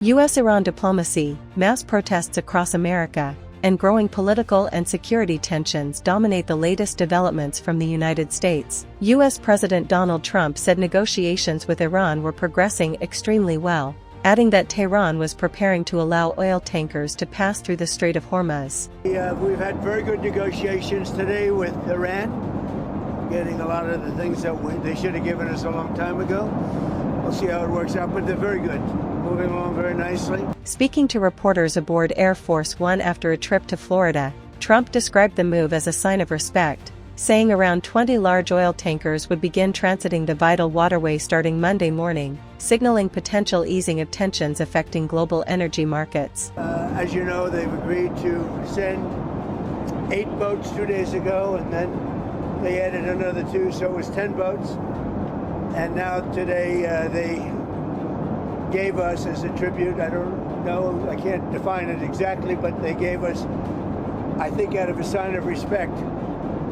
U.S.-Iran diplomacy, mass protests across America, and growing political and security tensions dominate the latest developments from the United States. U.S. President Donald Trump said negotiations with Iran were progressing extremely well, adding that Tehran was preparing to allow oil tankers to pass through the Strait of Hormuz. We've had very good negotiations today with Iran, getting a lot of the things that they should have given us a long time ago. We'll see how it works out, but they're very good. Moving along very nicely. Speaking to reporters aboard Air Force One after a trip to Florida, Trump described the move as a sign of respect, saying around 20 large oil tankers would begin transiting the vital waterway starting Monday morning, signaling potential easing of tensions affecting global energy markets. As you know, they've agreed to send 8 boats 2 days ago, and then they added another 2, so it was 10 boats. And now today they gave us as a tribute, I don't know, I can't define it exactly, but they gave us, I think out of a sign of respect,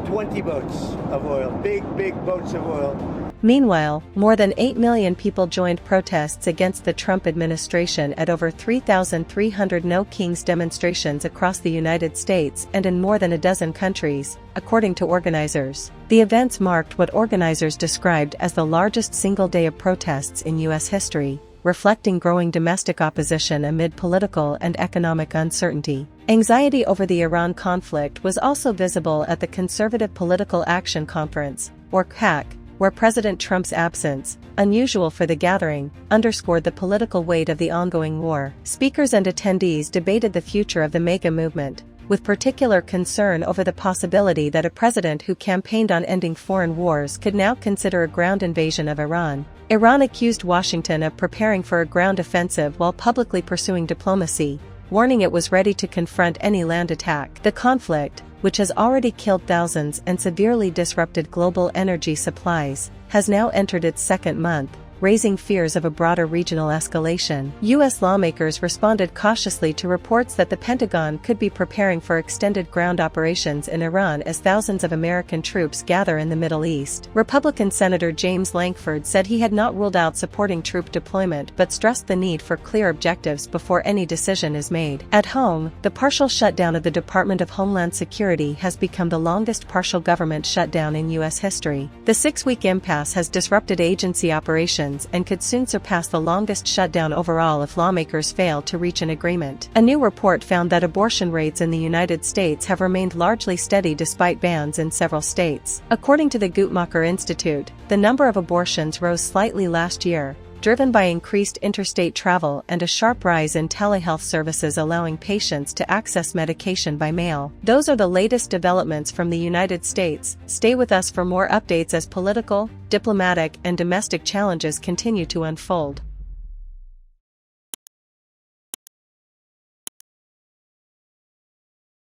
20 boats of oil, big boats of oil. Meanwhile, more than 8 million people joined protests against the Trump administration at over 3,300 No Kings demonstrations across the United States and in more than a dozen countries, according to organizers. The events marked what organizers described as the largest single day of protests in U.S. history, reflecting growing domestic opposition amid political and economic uncertainty. Anxiety over the Iran conflict was also visible at the Conservative Political Action Conference, or CAC, where President Trump's absence, unusual for the gathering, underscored the political weight of the ongoing war. Speakers and attendees debated the future of the MAGA movement, with particular concern over the possibility that a president who campaigned on ending foreign wars could now consider a ground invasion of Iran. Iran accused Washington of preparing for a ground offensive while publicly pursuing diplomacy, warning it was ready to confront any land attack. The conflict, which has already killed thousands and severely disrupted global energy supplies, has now entered its second month, raising fears of a broader regional escalation. U.S. lawmakers responded cautiously to reports that the Pentagon could be preparing for extended ground operations in Iran as thousands of American troops gather in the Middle East. Republican Senator James Lankford said he had not ruled out supporting troop deployment but stressed the need for clear objectives before any decision is made. At home, the partial shutdown of the Department of Homeland Security has become the longest partial government shutdown in U.S. history. The 6-week impasse has disrupted agency operations and could soon surpass the longest shutdown overall if lawmakers fail to reach an agreement. A new report found that abortion rates in the United States have remained largely steady despite bans in several states. According to the Guttmacher Institute, the number of abortions rose slightly last year, driven by increased interstate travel and a sharp rise in telehealth services allowing patients to access medication by mail. Those are the latest developments from the United States. Stay with us for more updates as political, diplomatic, and domestic challenges continue to unfold.